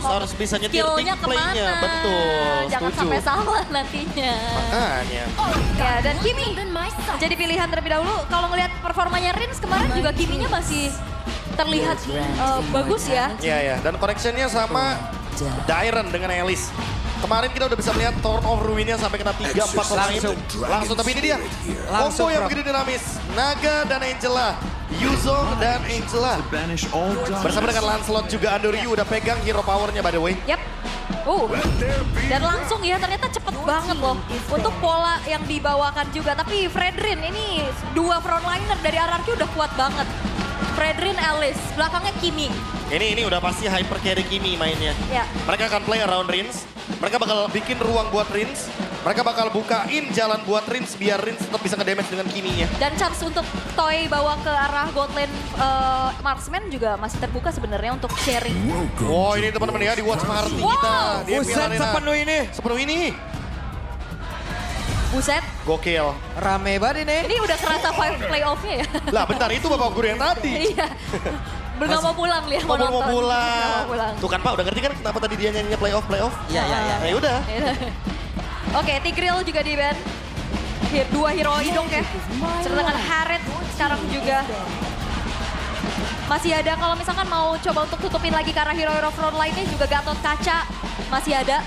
harus bisa nyetir skillnya pick play-nya. kemana. Betul, Jangan setuju. sampai salah nantinya. Makanya. Ya, dan Kimi jadi pilihan terlebih dahulu. Kalau ngelihat performanya Rins kemarin juga Kiminya masih terlihat bagus ya. Iya ya, dan correction-nya sama Dairen dengan Alice. Kemarin kita udah bisa melihat Thorn of Ruin-nya sampai kena 3-4 pemain. Langsung, tapi ini dia. Combo yang begitu dinamis. Naga dan Angela. Yuzong dan Angela. Bersama dengan Lancelot juga Andoryu udah pegang hero power-nya by the way. Yap. Dan langsung ya ternyata cepet banget loh untuk pola yang dibawakan juga. Tapi Fredrin ini dua frontliner dari RRQ udah kuat banget. Fredrin, Alice, belakangnya Kimi. Ini udah pasti hyper carry Kimi mainnya. Ya. Mereka akan play around Rins. Mereka bakal bikin ruang buat Rins. Mereka bakal bukain jalan buat Rins biar Rins tetap bisa nge-damage dengan Kiminya. Dan chance untuk Toy bawa ke arah gold lane marksman juga masih terbuka sebenarnya untuk sharing. Wow, ini teman-teman ya di watch party Wow. kita. Di Buset, Piala Arena. sepenuh ini. Sepenuh ini. Buset, Gokil. Rame banget ini. ini udah kerasa playoff-nya ya. Lah bentar, itu bapak guru yang tadi. Iya. Belum mau pulang dia, Mau nonton. pulang. Nggak mau pulang. Tuh kan Pak, udah ngerti kan kenapa tadi dia nyanyinya playoff? Iya, iya, iya. Ya udah. Oke, Tigreal juga di ban. Dua hero hidung ya. Serta dengan Harriet sekarang juga. Masih ada kalau misalkan mau coba untuk tutupin lagi ke arah hero-hero front lainnya juga Gatot Kaca masih ada.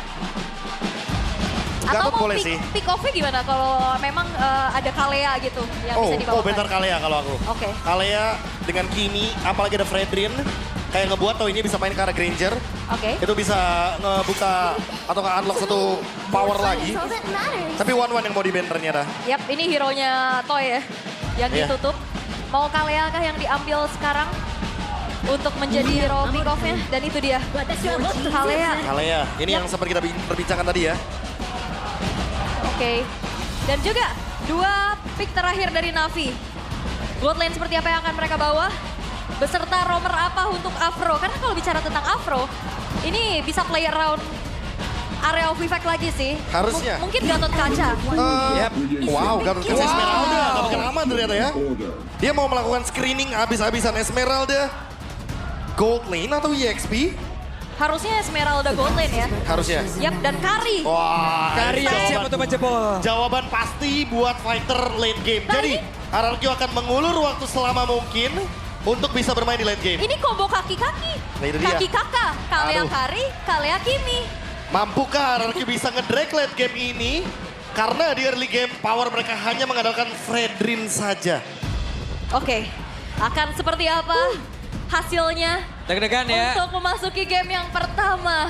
Atau Gatot mau boleh sih. pick off-nya gimana kalau memang ada Kalea gitu yang bisa dibawakan? bentar Kalea kalau aku. Oke. Kalea dengan Kimi, apalagi ada Fredrin. Kayak ngebuat Toy ini bisa main ke arah Granger. Oke. Itu bisa ngebuka atau nge-unlock satu power lagi. Tapi one-one yang mau di-ban ternyata. Yap, ini hero-nya Toy ya yang Iya. ditutup. Mau Kalea kah yang diambil sekarang untuk menjadi hero pick off-nya? Dan itu dia, Kalea. Kalea, ini yang sempat kita perbincangkan tadi ya. Oke. Dan juga dua pick terakhir dari Navi. Gold lane seperti apa yang akan mereka bawa? Beserta roamer apa untuk Afro? Karena kalau bicara tentang Afro, ini bisa play around area of effect lagi sih. Harusnya. Mungkin Gatot Kaca. Wow, Gatot Kaca Esmeralda. Gak pakai lama ternyata ya. Dia mau melakukan screening habis-habisan Esmeralda. Gold lane atau EXP? Harusnya Esmeralda gold lane ya. Harusnya. Yap, dan Kari. Wah, Kari ini yang siap jawaban- untuk menjebol. Jawaban pasti buat fighter late game. Nah, Jadi, RRQ akan mengulur waktu selama mungkin untuk bisa bermain di late game. Ini combo kaki-kaki. Nah, itu dia. Kaki kakak. Kalea Aduh. Kari, Kalea Kimi. Mampukah RRQ bisa nge-drag late game ini? Karena di early game, power mereka hanya mengandalkan Fredrin saja. Oke, akan seperti apa hasilnya Deg-degan ya. untuk memasuki game yang pertama?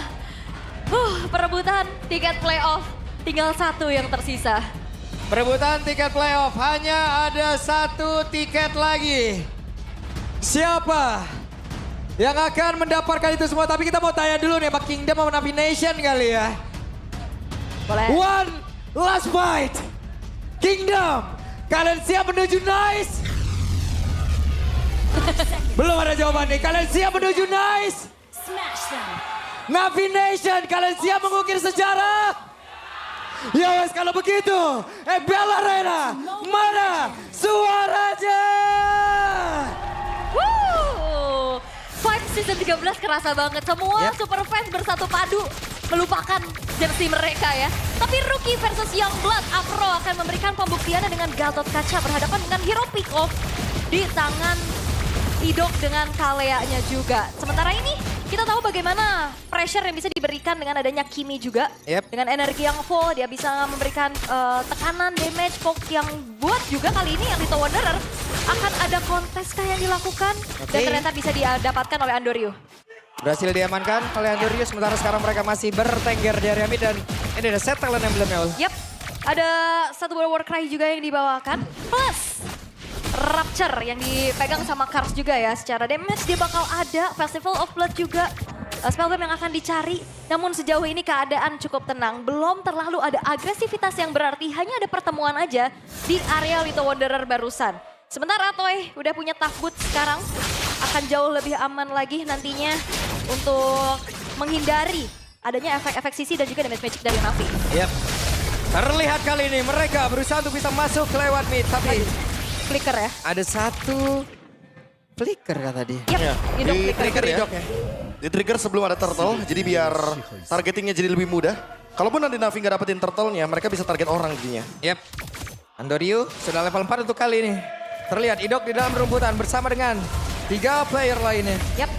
Perebutan tiket playoff, tinggal satu yang tersisa. Perebutan tiket playoff, hanya ada satu tiket lagi. Siapa yang akan mendapatkan itu semua? Tapi kita mau tanya dulu nih sama Kingdom sama Navi Nation kali ya. Boleh? One last fight. Kingdom, kalian siap menuju Nice? Belum ada jawaban nih. Kalian siap menuju Nice? Navi Nation, kalian siap mengukir sejarah? Ya wes kalau begitu, Bella Arena, mana suaranya? Woo! Fight season 13 kerasa banget. Semua Yep. super fans bersatu padu melupakan jersey mereka ya. Tapi Rookie versus Youngblood, Afro akan memberikan pembuktiannya dengan Gatot Kaca berhadapan dengan hero pick off di tangan Idok dengan Kaleanya juga. Sementara ini kita tahu bagaimana pressure yang bisa diberikan dengan adanya Kimi juga. Yep. Dengan energi yang full dia bisa memberikan tekanan, damage, poke yang buat juga kali ini yang Elite Wanderer akan ada kontes kah yang dilakukan. Dan Oke. ternyata bisa didapatkan oleh Andoryu. Berhasil diamankan oleh Andorius, sementara sekarang mereka masih bertengger di area mid dan ini ada set talent emblemnya. Yap, ada satu buah war cry juga yang dibawakan. Plus Rapture yang dipegang sama Kars juga ya. Secara damage dia bakal ada. Festival of Blood juga. Spellbomb yang akan dicari. Namun sejauh ini keadaan cukup tenang. Belum terlalu ada agresivitas yang berarti. Hanya ada pertemuan aja di area Elite Wanderer barusan. Sementara Toy udah punya tough boot sekarang. Akan jauh lebih aman lagi nantinya untuk menghindari adanya efek-efek sisi dan juga damage magic dari Navi. Yap. Terlihat kali ini mereka berusaha untuk bisa masuk lewat mid, tapi Flicker ya. ada satu flicker kata dia. Yap, Iya, Idok di flicker. trigger ya. Idok ya. Di trigger sebelum ada turtle, jadi biar targetingnya jadi lebih mudah. Kalaupun nanti Navi nggak dapetin turtle-nya, mereka bisa target orang jadinya. Yap. Andoryu sudah level 4 untuk kali ini. Terlihat Idok di dalam rumputan bersama dengan 3 player lainnya. Yap.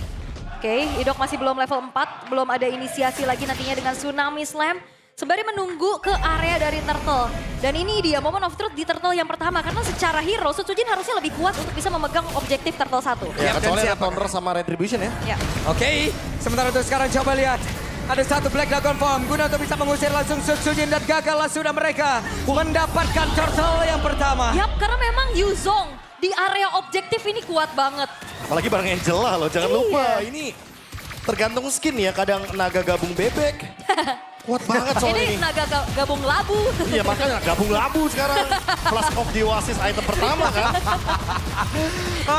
Oke, Idok masih belum level 4, belum ada inisiasi lagi nantinya dengan Tsunami Slam. Sembari menunggu ke area dari Turtle. Dan ini dia Moment of Truth di Turtle yang pertama. Karena secara hero, Sutsujin harusnya lebih kuat untuk bisa memegang objektif Turtle 1. Ya, Yap, kecuali dan ada siapa? Thunder sama Retribution ya. Ya. Oke, sementara itu sekarang coba lihat. Ada satu Black Dragon Form guna untuk bisa mengusir langsung Sutsujin dan gagallah sudah mereka mendapatkan turtle yang pertama. Yap, karena memang Yuzong di area objektif ini kuat banget. Apalagi bareng Angela loh, jangan Iya. lupa. Ini tergantung skin ya, kadang naga gabung bebek. Kuat banget soal Ini ini. naga gabung labu. Iya makanya gabung labu sekarang. Flash of the Oasis item pertama kan.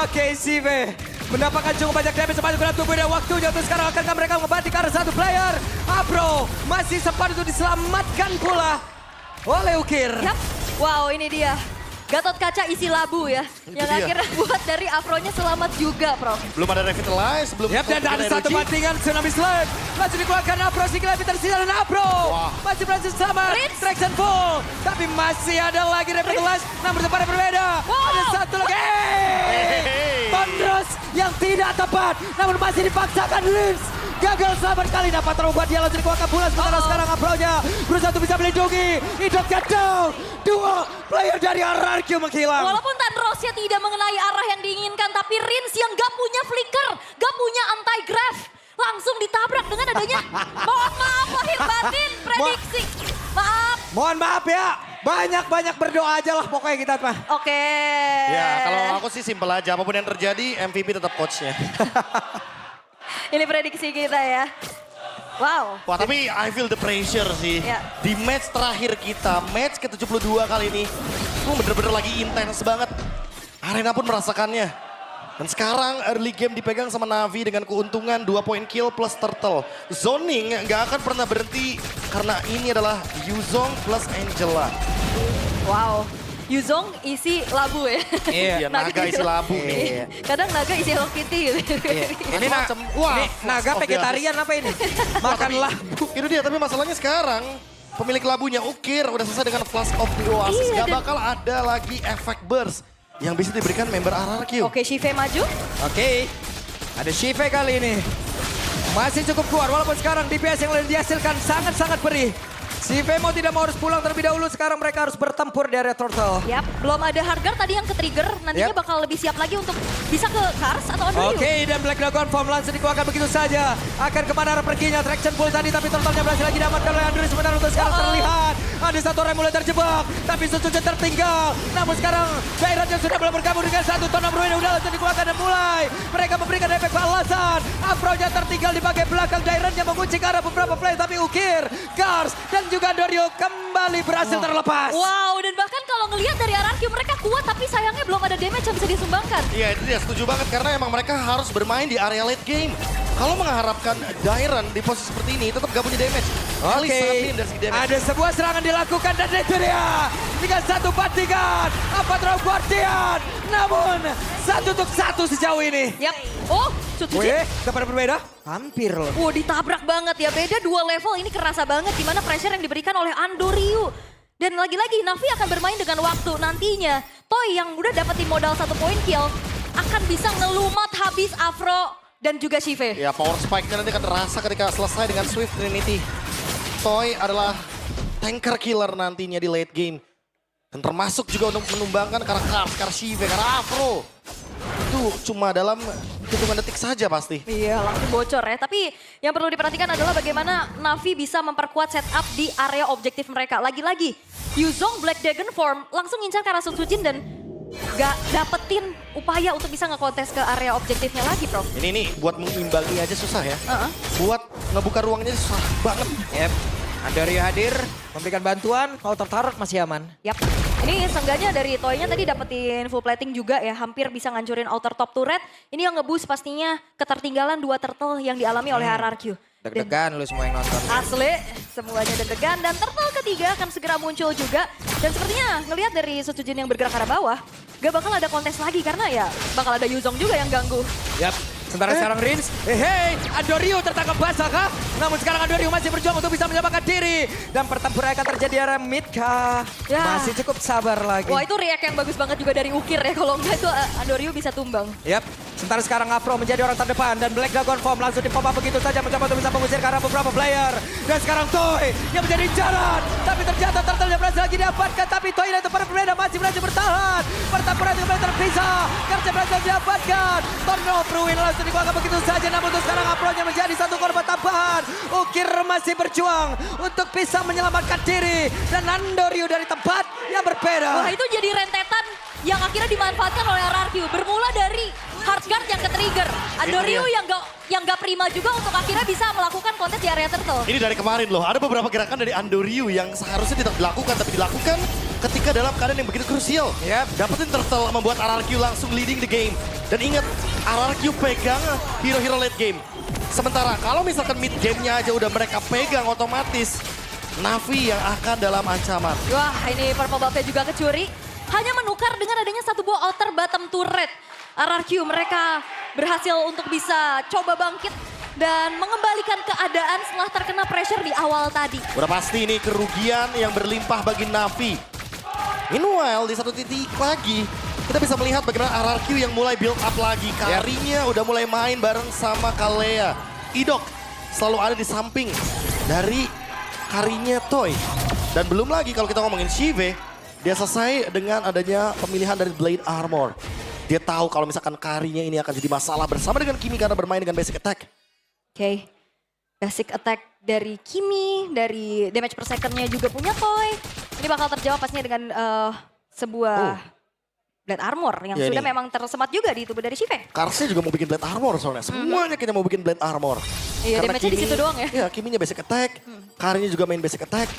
Oke, Sive mendapatkan cukup banyak damage sepanjang kurang tubuh dan waktunya untuk sekarang akankah mereka mengobati ke arah satu player. Apro masih sempat untuk diselamatkan pula oleh Ukir. Yap, wow ini dia. Gatot kaca isi labu ya. Yang dia. akhirnya buat dari Afronya selamat juga, Prof. Belum ada Revitalize, belum Yap, dan ada satu bantingan Tsunami Slam. Langsung dikeluarkan Apro, si Glavity tersisa dan Apro. Wah. Masih berhasil selamat. Prince. Traction full. Tapi masih ada lagi Revitalize. Namun tempat yang berbeda. Wow. Ada satu lagi. Hey. Thunderous yang tidak tepat. Namun masih dipaksakan Lips. Gagal selamat kali dapat terubah dia langsung dikeluarkan pula. Sementara sekarang Apro-nya berusaha untuk bisa melindungi. Idoknya down. Dua player dari RRQ menghilang. Walaupun Tandrosnya tidak mengenai arah yang diinginkan, tapi Rins yang gak punya flicker, gak punya anti-grav, langsung ditabrak dengan adanya, mohon maaf lahir batin, prediksi. Maaf. Mohon maaf ya. Banyak-banyak berdoa aja lah pokoknya kita mah. Oke. Ya kalau aku sih simpel aja, apapun yang terjadi MVP tetap coachnya. Ini prediksi kita ya. Wow. Wah tapi I feel the pressure sih. Ya. Di match terakhir kita, match ke-72 kali ini. Bener-bener lagi intens banget. Arena pun merasakannya. Dan sekarang early game dipegang sama Navi dengan keuntungan 2 point kill plus turtle. Zoning nggak akan pernah berhenti karena ini adalah Yuzong plus Angela. Wow. Yuzong isi labu ya. Iya, naga isi labu nih. Iya. Kadang naga isi Hello Kitty gitu. Ini, Macam, wah, ini naga of the vegetarian apa ini? Makan labu. Itu dia, tapi masalahnya sekarang pemilik labunya Ukir udah selesai dengan Flash of the Oasis. Iya, Gak dan- bakal ada lagi efek burst yang bisa diberikan member RRQ. Oke, Shive maju. Oke, ada Shive kali ini. Masih cukup kuat walaupun sekarang DPS yang dihasilkan sangat-sangat perih. Shive mau tidak mau harus pulang terlebih dahulu. Sekarang mereka harus bertempur di area turtle. Yap, belum ada Hargar tadi yang ke-trigger. Nantinya Yap. bakal lebih siap lagi untuk bisa ke Kars atau Andrew. Oke, dan Black Dragon Form langsung dikeluarkan begitu saja. Akan kemana arah perginya, traction full tadi, tapi turtle-nya berhasil lagi diamankan oleh Andrew. Sementara untuk sekarang terlihat ada satu orang yang mulai terjebak, tapi Sutsujin tertinggal. Namun sekarang Kairat yang sudah mulai bergabung dengan satu Ton of Ruin yang udah langsung dikeluarkan dan mulai. Mereka memberikan efek balasan. Afro-nya tertinggal di bagian belakang, Dairan-nya mengunci ke arah beberapa player, tapi Ukir, Kars, dan juga Dorio kembali berhasil terlepas. Wow, dan bahkan kalau ngelihat dari RRQ mereka kuat, tapi sayangnya belum ada damage yang bisa disumbangkan. Iya itu dia, setuju banget karena emang mereka harus bermain di area late game. Kalau mengharapkan Dairan di posisi seperti ini tetap gak punya damage. Alice sangat minim dari segi damage. Ada sebuah serangan dilakukan dan itu dia. Dengan satu bantingan, Apatrol Guardian. Namun, 1-1 sejauh ini. Yap. Oh, Sutsujin. Wih, kepada berbeda? Hampir loh. Wow, ditabrak banget ya. Beda 2 level, ini kerasa banget gimana pressure yang diberikan oleh Andoryu. Dan lagi-lagi Navi akan bermain dengan waktu. Nantinya, Toy yang udah dapetin modal 1 point kill akan bisa ngelumat habis Afro dan juga Shive. Ya power spike-nya nanti akan terasa ketika selesai dengan Swift Trinity. Toy adalah tanker killer nantinya di late game. Dan termasuk juga untuk menumbangkan karakter Shive, karena Afro. Itu cuma dalam hitungan detik saja pasti. Iya, langsung bocor ya. Tapi yang perlu diperhatikan adalah bagaimana Navi bisa memperkuat setup di area objektif mereka. Lagi-lagi, Yuzong Black Dragon Form langsung ngincar ke arah Sutsujin dan gak dapetin upaya untuk bisa ngekontes ke area objektifnya lagi, Prof. Ini buat mengimbangi aja susah ya. Heeh. Buat ngebuka ruangnya susah banget. Yep. Andoryu hadir, memberikan bantuan, kalau tertaruh masih aman. Yap. Ini seenggaknya dari Toy-nya tadi dapetin full plating juga ya. Hampir bisa ngancurin outer top turret. Ini yang ngeboost pastinya ketertinggalan 2 turtle yang dialami oleh RRQ. Dan Deg-degan lu semua yang nonton. asli, semuanya deg-degan. Dan turtle ketiga akan segera muncul juga. Dan sepertinya ngelihat dari Sutsujin yang bergerak ke arah bawah, gak bakal ada kontes lagi karena ya bakal ada Yuzong juga yang ganggu. Yap. Sementara sekarang Rins, Andorio tertangkap basah kah? Namun sekarang Andorio masih berjuang untuk bisa menyelamatkan diri. Dan pertempuran akan terjadi area mid kah? Ya. Masih cukup sabar lagi. Wah itu react yang bagus banget juga dari Ukir ya, kalau enggak itu Andorio bisa tumbang. Yap. Sementara sekarang Afro menjadi orang terdepan dan Black Dragon Form langsung di pop up begitu saja mencoba untuk bisa mengusir ke arah beberapa player. Dan sekarang Toy yang menjadi incaran. Tapi ternyata turtle berhasil lagi diamankan. Tapi Toy dan tempat berbeda masih berhasil bertahan. Pertempuran kembali terpisah. Karena berhasil diamankan. Turn of Ruin langsung dikeluarkan begitu saja. Namun untuk sekarang Afro-nya menjadi satu korban tambahan. Ukir masih berjuang untuk bisa menyelamatkan diri. Dan Andorio dari tempat yang berbeda. Wah itu jadi rentetan yang akhirnya dimanfaatkan oleh RRQ. Bermula dari Hardguard yang ke-trigger. Andorio yang gak prima juga untuk akhirnya bisa melakukan kontes di area turtle. Ini dari kemarin loh, ada beberapa gerakan dari Andorio yang seharusnya tidak dilakukan, tapi dilakukan ketika dalam keadaan yang begitu krusial. Yep. Dapetin turtle membuat RRQ langsung leading the game. Dan ingat, RRQ pegang hero-hero late game. Sementara kalau misalkan mid game-nya aja udah mereka pegang otomatis, Navi yang akan dalam ancaman. Wah ini purple buff-nya juga kecuri. Hanya menukar dengan adanya satu buah outer bottom turret. RRQ mereka berhasil untuk bisa coba bangkit dan mengembalikan keadaan setelah terkena pressure di awal tadi. Udah pasti ini kerugian yang berlimpah bagi Navi. Meanwhile di satu titik lagi kita bisa melihat bagaimana RRQ yang mulai build up lagi. Karinya udah mulai main bareng sama Kalea. Idok selalu ada di samping dari karinya Toy. Dan belum lagi kalau kita ngomongin Shive, dia selesai dengan adanya pemilihan dari Blade Armor. Dia tahu kalau misalkan karinya ini akan jadi masalah bersama dengan Kimi karena bermain dengan basic attack. Oke. Basic attack dari Kimi, dari damage per second-nya juga punya Toy. Ini bakal terjawab pastinya dengan sebuah Blade Armor yang Ya, sudah ini. memang tersemat juga di tubuh dari Shive. Karsnya juga mau bikin Blade Armor soalnya. Semuanya kita mau bikin Blade Armor. Iya, Karena damage-nya di situ doang ya. Iya, Kiminya basic attack. Karinya juga main basic attack.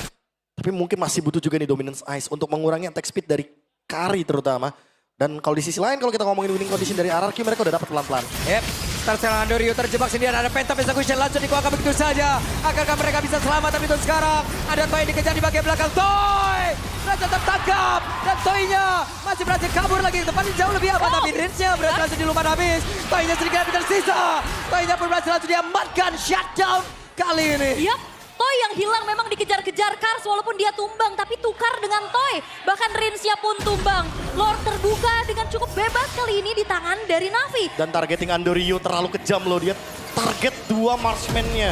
Tapi mungkin masih butuh juga nih Dominance Ice untuk mengurangi attack speed dari Kari terutama. Dan kalau di sisi lain kalau kita ngomongin winning condition dari RRQ mereka udah dapat pelan-pelan. Yep. Sekarang Andorio terjebak sendirian, ada Phantom Execution langsung dikeluarkan begitu saja. Akankah mereka bisa selamat, tapi itu sekarang ada Toy dikejar di bagian belakang. Toy berhasil tertangkap dan Toy-nya masih berhasil kabur lagi. Tempatnya jauh lebih aman, tapi Rins-nya berhasil langsung dilumat habis. Toy-nya sedikit lebih tersisa. Toy-nya pun berhasil langsung diamankan, shutdown kali ini. Yap, Toy yang hilang memang dikejar-kejar Kars walaupun dia tumbang. Tapi tukar dengan Toy, bahkan Rins-nya pun tumbang. Lord terbuka dengan cukup bebas kali ini di tangan dari Navi. Dan targeting Andorio terlalu kejam loh. Dia target dua marksman-nya.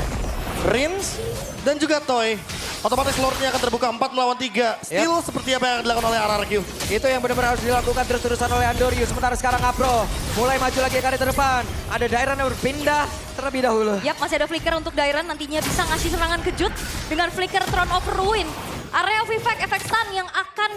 Rins dan juga Toy. Otomatis Lord-nya akan terbuka 4 melawan 3. Still seperti apa yang dilakukan oleh RRQ. Itu yang benar-benar harus dilakukan terus-terusan oleh Andorio. Sementara sekarang Afro mulai maju lagi ke arah terdepan. Ada Dairan yang berpindah terlebih dahulu. Yap, masih ada flicker untuk Dairan nantinya bisa ngasih serangan kejut dengan flicker Throne of Ruin. Area Vivek efek stun yang akan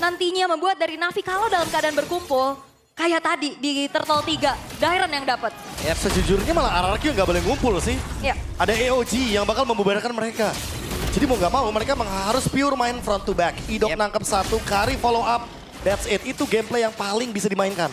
nantinya membuat dari Navi kalau dalam keadaan berkumpul kayak tadi di Turtle 3, Dairan yang dapat. Sejujurnya malah RRQ nggak boleh ngumpul sih. Ya. Ada AOG yang bakal membubarkan mereka. Jadi mau nggak mau mereka harus pure main front to back. Idok nangkep satu, Kari follow up. That's it. Itu gameplay yang paling bisa dimainkan.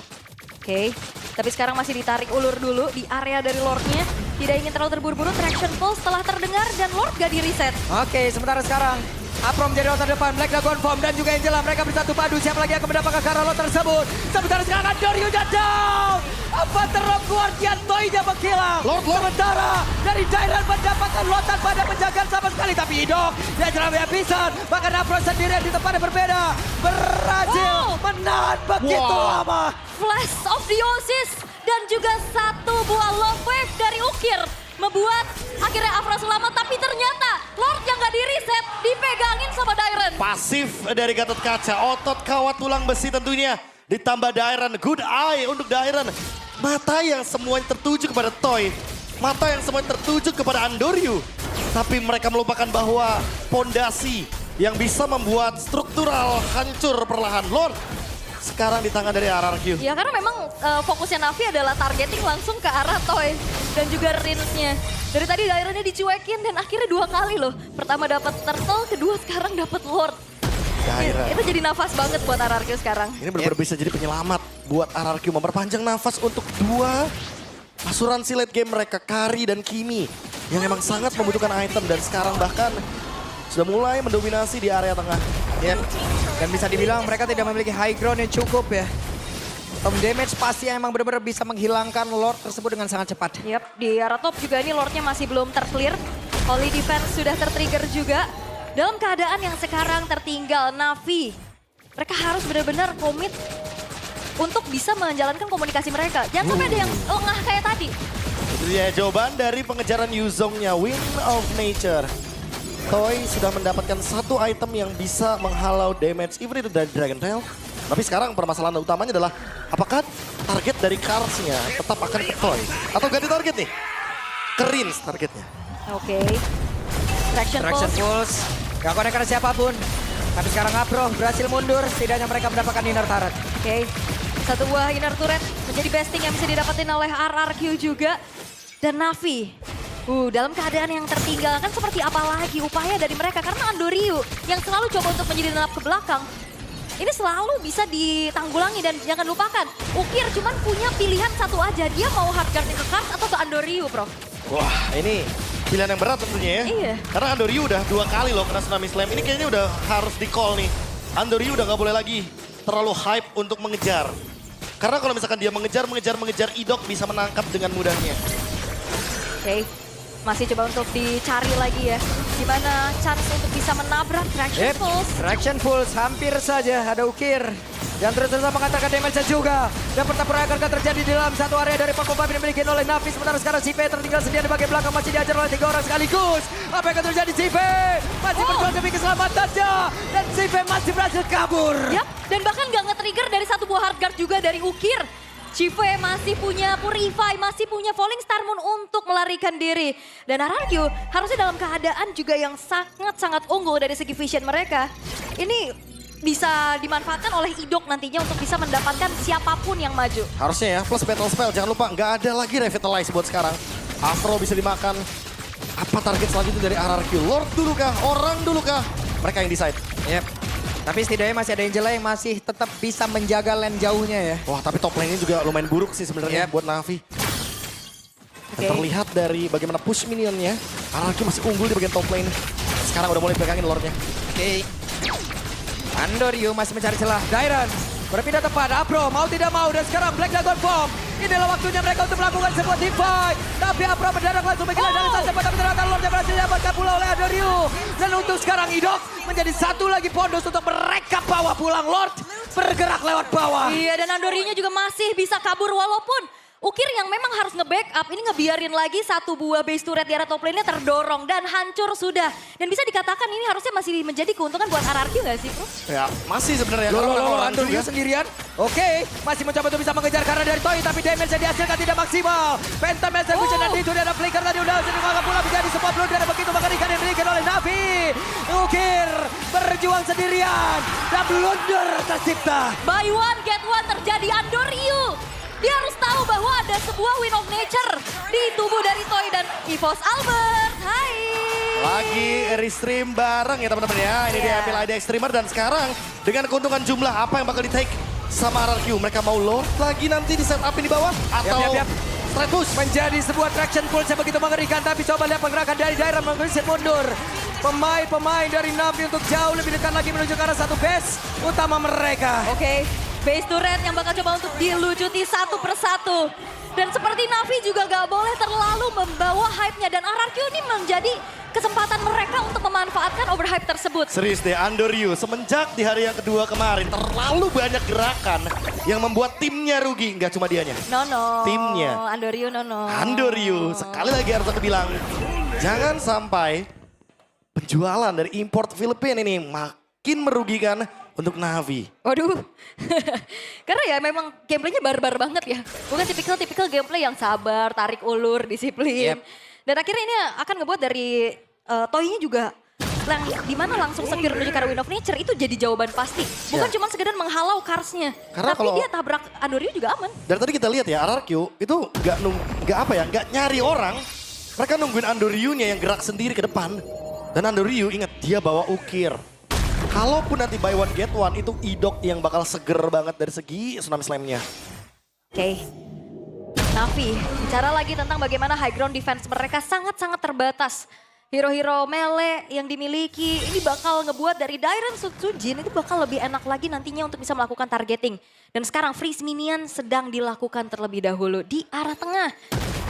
Oke, tapi sekarang masih ditarik ulur dulu di area dari Lord-nya. Tidak ingin terlalu terburu-buru, traction pulse telah terdengar dan Lord gak di-reset. Oke, sementara sekarang Afro menjadi orang terdepan, Black Dragon Form dan juga Angela. Mereka bersatu padu, siapa lagi yang akan mendapatkan Karolot tersebut. Sementara sekarang Andorio down. Apa terok Guardian Toy-nya menghilang. Lord. Sementara dari Dairan mendapatkan lot tanpa ada penjagaan sama sekali. Tapi Idok, dia jelas habisan. Bahkan Afro sendirian di tempat yang berbeda. Berhasil menahan begitu lama. Flash of the Oasis dan juga satu buah love wave dari Ukir. Membuat akhirnya Afro selamat, tapi ternyata Lord yang gak di-reset, dipegangin sama Dairan. Pasif dari Gatot Kaca, otot kawat tulang besi tentunya. Ditambah Dairan, good eye untuk Dairan. Mata yang semuanya tertuju kepada Toy. Mata yang semuanya tertuju kepada Andorio. Tapi mereka melupakan bahwa pondasi yang bisa membuat struktural hancur perlahan. Lord sekarang di tangan dari RRQ. Ya karena memang fokusnya Navi adalah targeting langsung ke arah Toy dan juga Rins-nya. Dari tadi Dairannya dicuekin dan akhirnya 2 kali loh. Pertama dapat Turtle, kedua sekarang dapat Lord. Dairan. Itu jadi nafas banget buat RRQ sekarang. Ini benar-benar bisa jadi penyelamat buat RRQ. Memperpanjang nafas untuk 2 asuransi late game mereka, Kari dan Kimi. Yang memang sangat membutuhkan item dan sekarang bahkan sudah mulai mendominasi di area tengah. Dan bisa dibilang mereka tidak memiliki high ground yang cukup ya. Damage pasti yang emang benar-benar bisa menghilangkan Lord tersebut dengan sangat cepat. Yap, di arah top juga ini Lordnya masih belum terclear. Holy Defense sudah tertrigger juga. Dalam keadaan yang sekarang tertinggal Navi, mereka harus benar-benar komit untuk bisa menjalankan komunikasi mereka. Jangan sampai ada yang lengah kayak tadi. Itu dia jawaban dari pengejaran Yuzongnya, Wind of Nature. Toy sudah mendapatkan satu item yang bisa menghalau damage even itu dari Dragon Tail. Tapi sekarang permasalahan utamanya adalah apakah target dari Karsnya tetap akan ke Toy? Atau ganti target nih? Ke Rins targetnya. Oke. Traction Traction Pulse. Pulse, gak connect karena siapapun. Tapi sekarang Apro berhasil mundur, setidaknya mereka mendapatkan inner turret. Oke. Satu buah inner turret menjadi besting yang bisa didapatin oleh RRQ juga. Dan Navi. Dalam keadaan yang tertinggal kan seperti apa lagi upaya dari mereka. Karena Andoryu yang selalu coba untuk menjadi nelap ke belakang. Ini selalu bisa ditanggulangi dan jangan lupakan. Ukir cuman punya pilihan satu aja. Dia mau hardguardnya ke Kars atau ke Andoryu, Prof. Wah, ini pilihan yang berat tentunya ya. Iya. Karena Andoryu udah 2 kali loh kena Tsunami Slam. Ini kayaknya udah harus di-call nih. Andoryu udah gak boleh lagi terlalu hype untuk mengejar. Karena kalau misalkan dia mengejar Idok bisa menangkap dengan mudahnya. Oke. Masih coba untuk dicari lagi ya. Gimana chance untuk bisa menabrak Traction Pulse. Traction Pulse hampir saja ada Ukir. Dan terus-terusan mengatakan damage juga. Dan pertempuran akan terjadi di dalam satu area dari Pakopa yang dimiliki oleh Navi. Sementara sekarang Cive tertinggal sendiri di bagian belakang. Masih diajar oleh 3 orang sekaligus. Apa yang akan terjadi Cive? Masih berjuang demi keselamatannya. Dan Cive masih berhasil kabur. Yap, dan bahkan gak nge-trigger dari satu buah hardguard juga dari Ukir. Cive masih punya Purify, masih punya Falling Star Moon untuk melarikan diri. Dan RRQ harusnya dalam keadaan juga yang sangat-sangat unggul dari segi vision mereka. Ini bisa dimanfaatkan oleh Idok nantinya untuk bisa mendapatkan siapapun yang maju. Harusnya ya, plus Battle Spell. Jangan lupa, nggak ada lagi Revitalize buat sekarang. Afro bisa dimakan. Apa target selanjutnya dari RRQ? Lord dulu kah? Orang dulu kah? Mereka yang decide. Yep. Tapi setidaknya masih ada Angela yang masih tetap bisa menjaga lane jauhnya ya. Wah, tapi top lane-nya juga lumayan buruk sih sebenarnya buat Navi. Dan terlihat dari bagaimana push minionnya, RRQ masih unggul di bagian top lane. Sekarang udah mulai pegangin Lordnya. Oke. Andoryu masih mencari celah. Dairon berpindah tepat. Apro mau tidak mau dan sekarang Black Dragon Bomb. Inilah waktunya mereka untuk melakukan sebuah team fight. Tapi Apro mendadak langsung menggila dari saja. Tapi ternyata Lord yang berhasil didapatkan pula oleh Andoryu. Dan untuk sekarang Idok menjadi satu lagi bonus untuk mereka bawa pulang Lord. Bergerak lewat bawah. Iya, dan Andoryu juga masih bisa kabur walaupun Ukir yang memang harus nge-backup, ini ngebiarin lagi satu buah base turret di area top lane-nya terdorong dan hancur sudah. Dan bisa dikatakan ini harusnya masih menjadi keuntungan buat RRQ nggak sih, Bro? Ya, masih sebenarnya. Andoryu sendirian. Oke, masih mencoba untuk bisa mengejar karena dari Toy, tapi damage yang dihasilkan tidak maksimal. Phantom Execution dan itu ada flicker tadi udah dianggap pula menjadi sebuah blunder dan begitu mengerikan yang diberikan oleh Navi. Ukir berjuang sendirian dan blunder tercipta. Buy one, get one terjadi Andoryu. Dia harus tahu bahwa ada sebuah Wind of Nature di tubuh dari Toy dan EVOS Albert. Hai. Lagi restream bareng ya teman-teman ya. Ini dia ambil ID Extremer dan sekarang dengan keuntungan jumlah apa yang bakal di-take sama RRQ. Mereka mau Lord lagi nanti di setup di bawah atau straight push. Menjadi sebuah traction pulse yang begitu mengerikan. Tapi coba lihat pergerakan dari Dairon menggeser mundur. Pemain-pemain dari Navi untuk jauh lebih dekat lagi menuju ke arah satu base utama mereka. Oke, base turret yang bakal coba untuk dilucuti satu persatu. Dan seperti Navi juga gak boleh terlalu membawa hype-nya. Dan RRQ ini menjadi kesempatan mereka untuk memanfaatkan overhype tersebut. Serius deh, Andoryu semenjak di hari yang kedua kemarin terlalu banyak gerakan yang membuat timnya rugi. Nggak cuma dianya. No. Timnya. Andoryu no. Andoryu, sekali lagi harus aku bilang, jangan sampai penjualan dari import Filipina ini makin merugikan untuk Navi. Waduh, karena ya memang gameplaynya barbar banget ya. Bukan tipikal gameplay yang sabar, tarik ulur, disiplin. Dan akhirnya ini akan ngebuat dari Toy-nya juga yang dimana langsung secure menuju ke arah Wind of Nature itu jadi jawaban pasti. Bukan cuma sekedar menghalau Karsnya, tapi dia tabrak Andoryu juga aman. Dari tadi kita lihat ya, RRQ itu nggak nyari orang. Mereka nungguin Andoryu-nya yang gerak sendiri ke depan. Dan Andoryu ingat dia bawa Ukir. Kalaupun nanti buy one get one itu Idok yang bakal seger banget dari segi Tsunami Slam-nya. Oke. Navi, bicara lagi tentang bagaimana high ground defense mereka sangat-sangat terbatas. hero-hero melee yang dimiliki. Ini bakal ngebuat dari Dairen Sutsujin itu bakal lebih enak lagi nantinya untuk bisa melakukan targeting. Dan sekarang freeze minion sedang dilakukan terlebih dahulu di arah tengah.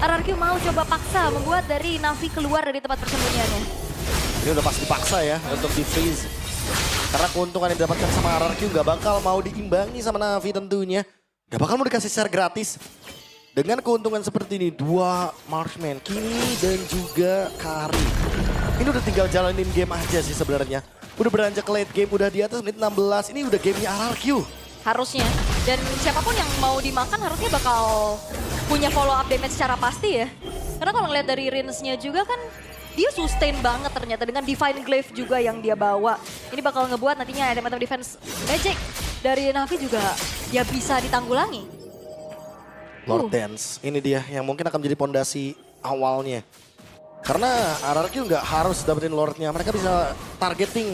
RRQ mau coba paksa membuat dari Navi keluar dari tempat persembunyiannya. Ini udah pasti dipaksa ya untuk di freeze. Karena keuntungan yang didapatkan sama RRQ nggak bakal mau diimbangi sama Navi tentunya. Nggak bakal mau dikasih share gratis. Dengan keuntungan seperti ini, 2 marksman, Kimi dan juga Kari. Ini udah tinggal jalanin game aja sih sebenarnya. Udah beranjak ke late game, udah di atas menit 16, ini udah gamenya RRQ. Harusnya. Dan siapapun yang mau dimakan harusnya bakal punya follow up damage secara pasti ya. Karena kalau ngeliat dari range-nya juga kan dia sustain banget ternyata dengan Divine Glaive juga yang dia bawa. Ini bakal ngebuat nantinya item-item defense magic dari Navi juga ya bisa ditanggulangi. Lord Dance, ini dia yang mungkin akan menjadi pondasi awalnya. Karena RRQ nggak harus dapetin Lordnya, mereka bisa targeting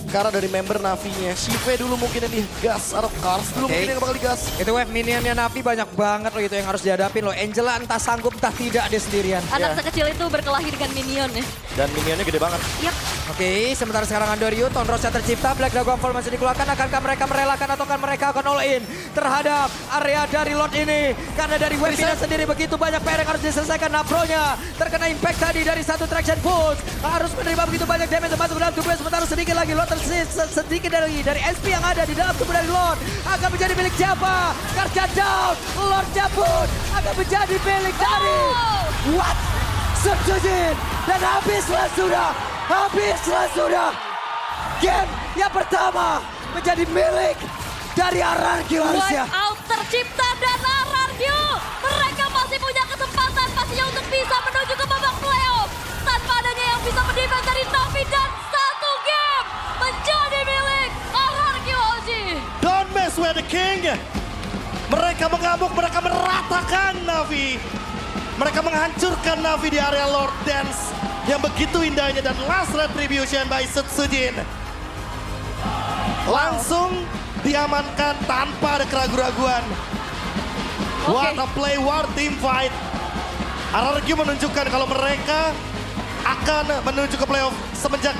ke arah dari member Navi-nya. Shive dulu mungkin yang digas, atau Kars dulu mungkin yang bakal digas. Itu wave minionnya Navi banyak banget loh itu yang harus dihadapin loh. Angela entah sanggup entah tidak dia sendirian. Anak sekecil itu berkelahi dengan minion ya. Dan minionnya gede banget. Yap. Oke, sementara sekarang Andoryu, Tonrosnya tercipta, Black Dragon Fall masih dikeluarkan. Akankah mereka merelakan ataukah mereka akan all in terhadap area dari Lord ini? Karena dari wave minionnya sendiri begitu banyak PR yang harus diselesaikan. Napronya terkena impact tadi dari satu traction pulse. Harus menerima begitu banyak damage masuk ke dalam tubuhnya. Sementara sedikit lagi Lord sedikit dari SP yang ada di dalam tubuh dari Lord. Akan menjadi milik siapa? Karja down, Lordnya pun akan menjadi milik dari... What? Sutsujin dan habislah sudah game yang pertama menjadi milik dari RRQ harusnya. Wipeout tercipta dan RRQ mereka masih punya kesempatan pastinya untuk bisa menuju ke babak playoff tanpa adanya yang bisa mendefense dari Navi dan satu game menjadi milik RRQ OG. Don't mess with the king. Mereka mengamuk, mereka meratakan Navi. Mereka menghancurkan Navi di area Lord Dance yang begitu indahnya dan last retribution by Sutsujin. Langsung diamankan tanpa ada keraguan-raguan. What a play, war team fight. RRQ menunjukkan kalau mereka akan menuju ke playoff semenjak